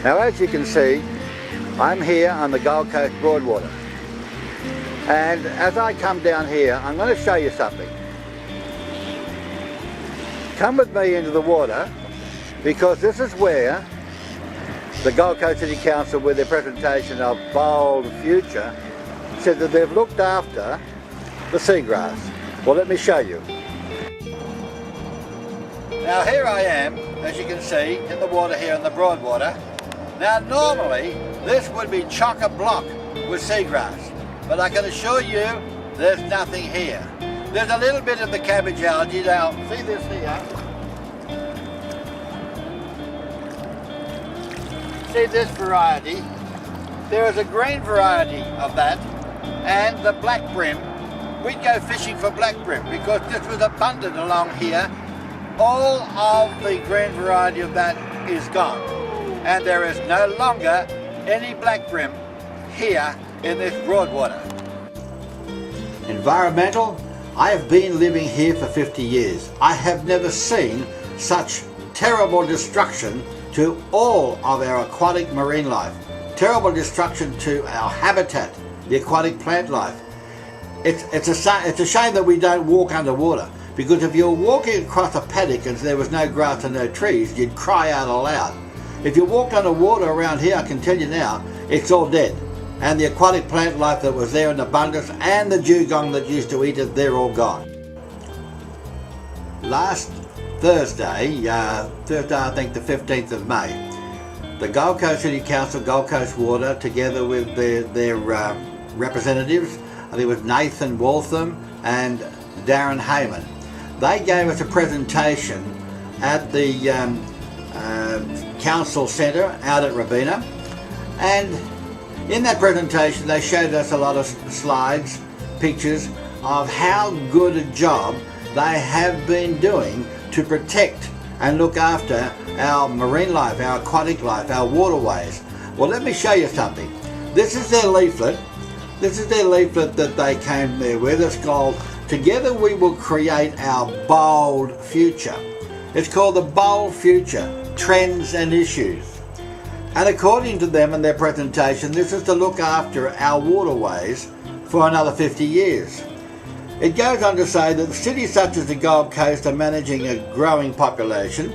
Now as you can see, I'm here on the Gold Coast Broadwater, and as I come down here I'm going to show you something. Come with me into the water, because this is where the Gold Coast City Council, with their presentation of Bold Future, said that they've looked after the seagrass. Well, let me show you. Now here I am, as you can see, in the water here in the Broadwater. Now normally this would be chock-a-block with seagrass, but I can assure you there's nothing here. There's a little bit of the cabbage algae. Now see this here. See this variety. There is a green variety of that, and the black brim. We'd go fishing for black brim because this was abundant along here. All of the green variety of that is gone, and there is no longer any black brim here in this Broadwater. Environmental. I have been living here for 50 years. I have never seen such terrible destruction to all of our aquatic marine life. Terrible destruction to our habitat, the aquatic plant life. It's a shame that we don't walk underwater, because if you're walking across a paddock and there was no grass and no trees, you'd cry out aloud. If you walked underwater around here, I can tell you now, it's all dead. And the aquatic plant life that was there in abundance, and the dugong that used to eat it, they're all gone. Last Thursday, I think the 15th of May, the Gold Coast City Council, Gold Coast Water, together with their representatives, I think it was Nathan Waltham and Darren Heyman, they gave us a presentation at the Council Centre out at Robina, and in that presentation they showed us a lot of slides, pictures of how good a job they have been doing to protect and look after our marine life, our aquatic life, our waterways. Well, let me show you something. This is their leaflet. This is their leaflet that they came there with. It's called Together We Will Create Our Bold Future. It's called the Bold Future, Trends and Issues. And according to them in their presentation, this is to look after our waterways for another 50 years. It goes on to say that cities such as the Gold Coast are managing a growing population.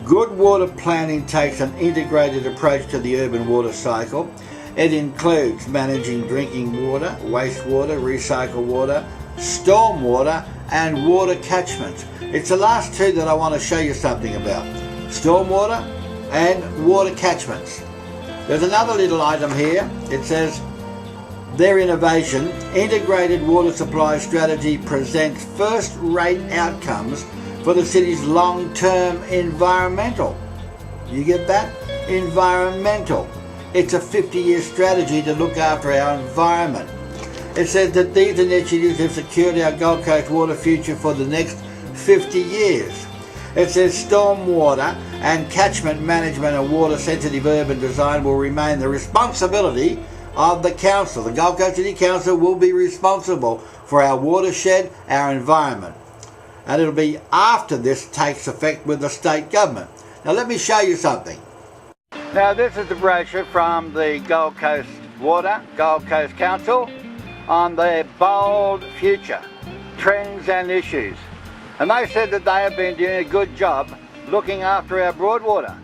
Good water planning takes an integrated approach to the urban water cycle. It includes managing drinking water, wastewater, recycled water, storm water and water catchments. It's the last two that I want to show you something about. Stormwater and water catchments. There's another little item here. It says their innovation, integrated water supply strategy, presents first-rate outcomes for the city's long-term environmental. You get that? Environmental. It's a 50-year strategy to look after our environment. It says that these initiatives have secured our Gold Coast water future for the next 50 years. It says stormwater and catchment management and water-sensitive urban design will remain the responsibility of the council. The Gold Coast City Council will be responsible for our watershed, our environment. And it'll be after this takes effect with the state government. Now let me show you something. Now this is the brochure from the Gold Coast Water, Gold Coast Council on their Bold Future, Trends and Issues. And they said that they have been doing a good job looking after our Broadwater,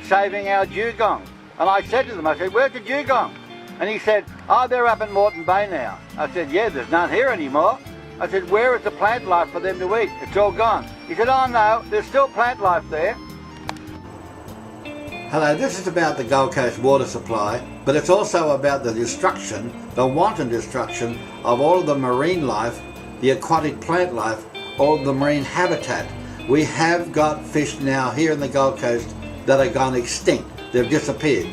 saving our dugong. And I said to them, I said, where's the dugong? And he said, oh, they're up at Moreton Bay now. I said, yeah, there's none here anymore. I said, where is the plant life for them to eat? It's all gone. He said, oh no, there's still plant life there. Hello, this is about the Gold Coast water supply, but it's also about the destruction, the wanton destruction of all of the marine life, the aquatic plant life, all of the marine habitat. We have got fish now here in the Gold Coast that are gone extinct. They've disappeared.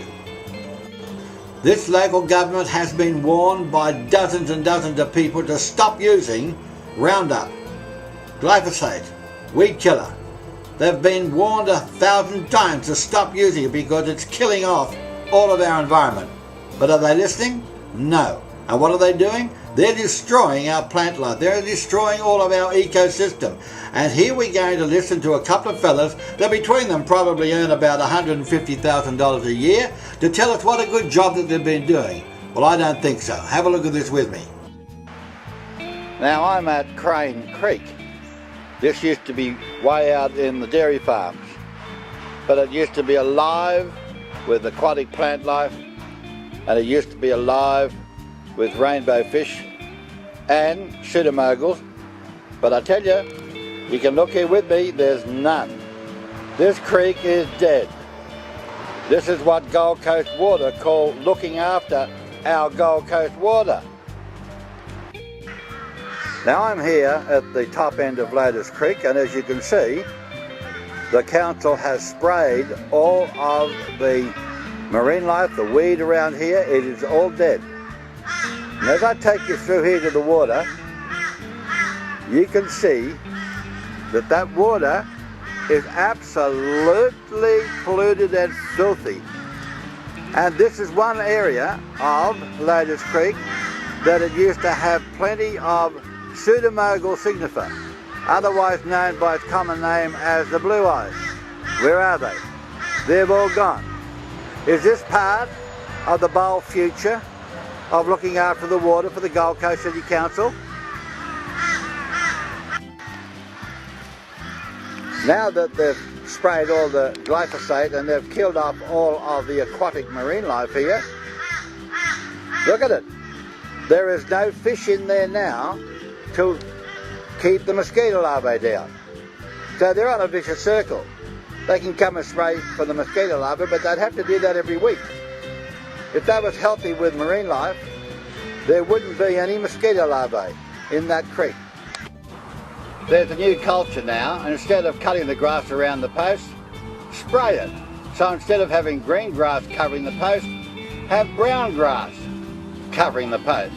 This local government has been warned by dozens and dozens of people to stop using Roundup, glyphosate, weed killer. They've been warned 1,000 times to stop using it because it's killing off all of our environment. But are they listening? No. And what are they doing? They're destroying our plant life. They're destroying all of our ecosystem. And here we're going to listen to a couple of fellas that between them probably earn about $150,000 a year to tell us what a good job that they've been doing. Well, I don't think so. Have a look at this with me. Now I'm at Crane Creek. This used to be way out in the dairy farms, but it used to be alive with aquatic plant life, and it used to be alive with rainbow fish and pseudomogals. But I tell you, you can look here with me, there's none. This creek is dead. This is what Gold Coast Water call looking after our Gold Coast water. Now I'm here at the top end of Lotus Creek, and as you can see, the council has sprayed all of the marine life, the weed around here. It is all dead. And as I take you through here to the water, you can see that that water is absolutely polluted and filthy. And this is one area of Lotus Creek that it used to have plenty of Pseudomogal signifer, otherwise known by its common name as the blue eyes. Where are they? They've all gone. Is this part of the bold future of looking after the water for the Gold Coast City Council? Now that they've sprayed all the glyphosate and they've killed off all of the aquatic marine life here, look at it. There is no fish in there now to keep the mosquito larvae down. So they're on a vicious circle. They can come and spray for the mosquito larvae, but they'd have to do that every week. If that was healthy with marine life, there wouldn't be any mosquito larvae in that creek. There's a new culture now, and instead of cutting the grass around the post, spray it. So instead of having green grass covering the post, have brown grass covering the post.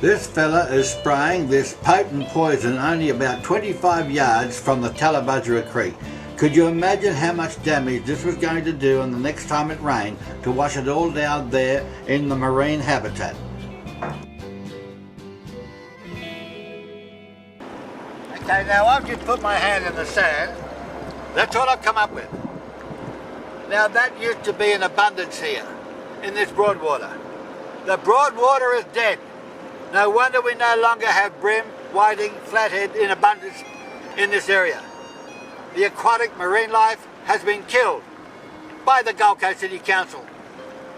This fella is spraying this potent poison only about 25 yards from the Tallebudgera Creek. Could you imagine how much damage this was going to do on the next time it rained to wash it all down there in the marine habitat? Okay, now I've just put my hand in the sand. That's what I've come up with. Now that used to be in abundance here, in this Broadwater. The Broadwater is dead. No wonder we no longer have bream, whiting, flathead in abundance in this area. The aquatic marine life has been killed by the Gold Coast City Council,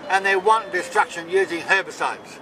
and they're wanton destruction using herbicides.